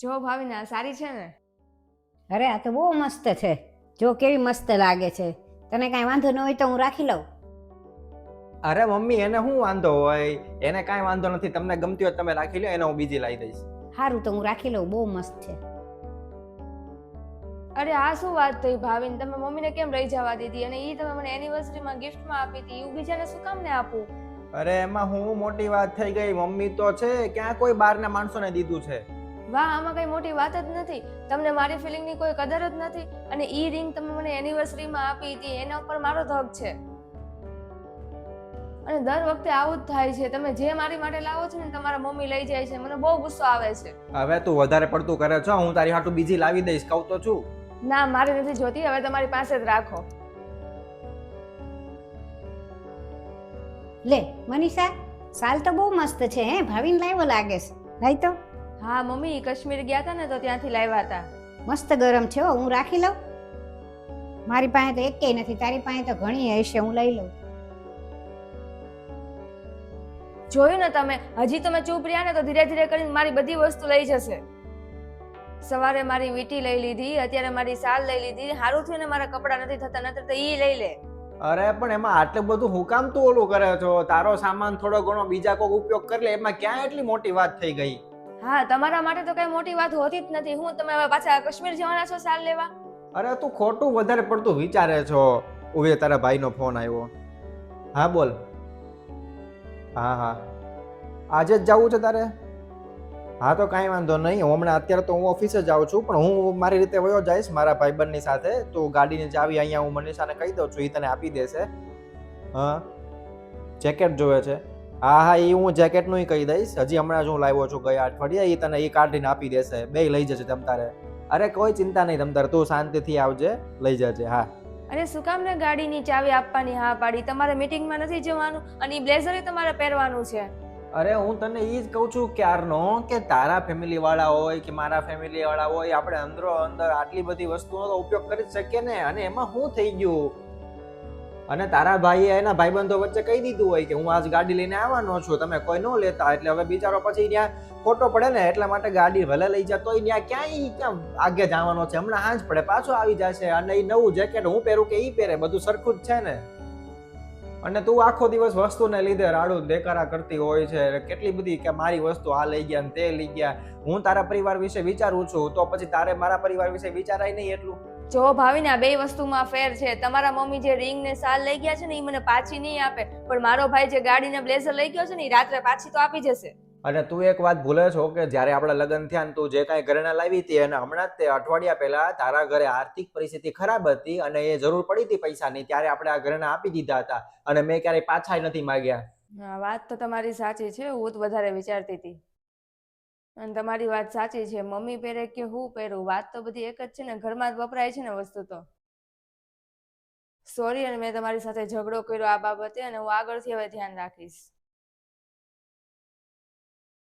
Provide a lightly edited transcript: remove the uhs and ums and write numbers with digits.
જો ભાવિના સારી છે ને? અરે આ તો બહુ મસ્ત છે. જો કેવી મસ્ત લાગે છે. તને કાંઈ વાંધો ન હોય તો હું રાખી લઉં. અરે મમ્મી એને શું વાંધો હોય, એને કાંઈ વાંધો નથી. તમને ગમતી હોય તમે રાખી લો, એને હું બીજી લાવી દઈશ. સારું તો હું રાખી લઉં, બહુ મસ્ત છે. અરે આ શું વાત થઈ ભાવિન, તમે મમ્મીને કેમ લઈ જવા દીધી અને ઈ તમે મને એનિવર્સરીમાં ગિફ્ટમાં આપી હતી, એવું બીજાને શું કામ ને આપું? અરે એમાં હું મોટી વાત થઈ ગઈ, મમ્મી તો છે ક્યાં કોઈ બહારના માણસોને દીધું છે. વાહ, આમાં કઈ મોટી વાત જ નથી. તમને મારી ફિલિંગની કોઈ કદર જ નથી. અને ઈ રિંગ તમે મને એનિવર્સરીમાં આપી હતી, એના ઉપર મારો હક છે. અને દર વખતે આવું જ થાય છે, તમે જે મારી માટે લાવો છો ને તમારા મમ્મી લઈ જાય છે, મને બહુ ગુસ્સો આવે છે. હવે તું વધારે પડતું કરે છો, હું તારી હાટુ બીજી લાવી દઈશ, કહું તો છું. ના, મારે નથી જોતી, હવે તમારી પાસે જ રાખો. લે મનીષા, સાલ તો બહુ મસ્ત છે. હે ભાવિન લાવ્યો લાગે છે. લાઈ તો. હા મમ્મી, કાશ્મીર ગયા હતા ને તો ત્યાંથી લાવ્યા હતા. મસ્ત ગરમ છે હો, હું રાખી લઉં. મારી પાસે તો એકેય નથી, તારી પાસે તો ઘણી હશે, હું લઈ લઉં. જોયું ને તમે, હજી તમે ચૂપ રહ્યા ને તો ધીરે ધીરે કરીને મારી બધી વસ્તુ લઈ જશે. સવારે મારી વીટી લઈ લીધી, અત્યારે મારી સાલ લઈ લીધી. સારું થયું ને મારા કપડા નથી થતા, નતર તો ઈ લઈ લે. અરે પણ એમાં આટલું બધું હું કામ તું ઓલું કરે છો? તારો સામાન થોડો ઘણો બીજા કોઈ ઉપયોગ કરી લે, એમાં ક્યાં એટલી મોટી વાત થઈ ગઈ? હા, તમારા માટે તો કઈ મોટી વાત હોતી જ નથી. હું તમે હવે પાછા કાશ્મીર જવાના છો સાલ લેવા? અરે તું ખોટું વધારે પડતું વિચારે છો. ઉવે તારા ભાઈનો ફોન આવ્યો. હા બોલ. હા હા, આજે જ જવું છે તારે? હા તો કાંઈ વાંધો નહીં, હમણાં અત્યારે તો હું ઓફિસે જાઉં છું, પણ હું મારી રીતે વયો જઈશ મારા ભાઈબંધની સાથે. તો ગાડીની ચાવી અહીંયા હું મનીષાને કહી દઉં છું, એ તને આપી દેશે. હા, જેકેટ જોવે છે? હા હા, એ હું જેકેટનું કહી દઈશ. હજી હમણાં જ હું લાવ્યો છું ગયા અઠવાડિયે, એ તને એ કાઢીને આપી દેશે. બે લઈ જશે તમ તારે. અરે કોઈ ચિંતા નહીં તમ તારે, તું શાંતિથી આવજે, લઈ જજે. હા. અરે શું કામ ને ગાડીની ચાવી આપવાની હા પાડી? તમારે મીટિંગમાં નથી જવાનું અને ઈ બ્લેઝર તમારે પહેરવાનું છે. અરે હું તને એ જ કહું છું ક્યારનો, કે તારા ફેમિલી વાળા હોય કે મારા ફેમિલી વાળા હોય, આપણે અંદરો અંદર આટલી બધી વસ્તુઓનો ઉપયોગ કરી શકીએ ને. અને એમાં શું થઈ ગયું? અને તારા ભાઈએ એના ભાઈબંધો વચ્ચે કહી દીધું હોય કે હું આજ ગાડી લઈને આવવાનો છું, તમે કોઈ ન લેતા, એટલે હવે બિચારો પછી ત્યાં ખોટો પડે ને. એટલા માટે ગાડી ભલે લઈ જતો હોય, ત્યાં ક્યાં આગે જવાનો છે? હમણાં હાંજ પડે પાછો આવી જશે. અને એ નવું જેકેટ હું પહેરું કે એ પહેરે, બધું સરખું જ છે ને. અને તું આખો દિવસ વસ્તુને લીધે રાડું દેકારા કરતી હોય છે. કેટલી બધી કે મારી વસ્તુ આ લઈ ગયા ને તે લઈ ગયા. હું તારા પરિવાર વિશે વિચારું છું, તો પછી તારે મારા પરિવાર વિશે વિચારાય નહીં એટલું? જો ભાવિને, આ બે વસ્તુમાં ફેર છે. તમારા મમ્મી જે રિંગ ને સાલ લઈ ગયા છે ને એ મને પાછી નહીં આપે, પણ મારો ભાઈ જે ગાડી ને બ્લેઝર લઈ ગયો છે ને એ રાત્રે પાછી તો આપી જશે. અને તું એક વાત ભૂલે છો કે જ્યારે આપણા લગ્ન થયા ને તું જે કાંઈ ઘરેણા લાવી હતી, અને હમણાં જ તે અઠવાડિયા પહેલા તારા ઘરે આર્થિક પરિસ્થિતિ ખરાબ હતી અને એ જરૂર પડી હતી પૈસાની, ત્યારે આપણે આ ઘરેણા આપી દીધા હતા. અને મેં ક્યારેય પાછા નથી માગ્યા. હા, વાત તો તમારી સાચી છે. હું તો વધારે વિચારતી હતી. અને તમારી વાત સાચી છે, મમ્મી પહેરે કે હું પહેરું, વાત તો બધી એક જ છે ને. ઘરમાં જ વપરાય છે ને વસ્તુ તો. સોરી, અને મેં તમારી સાથે ઝઘડો કર્યો આ બાબતે, અને હું આગળથી હવે ધ્યાન રાખીશ.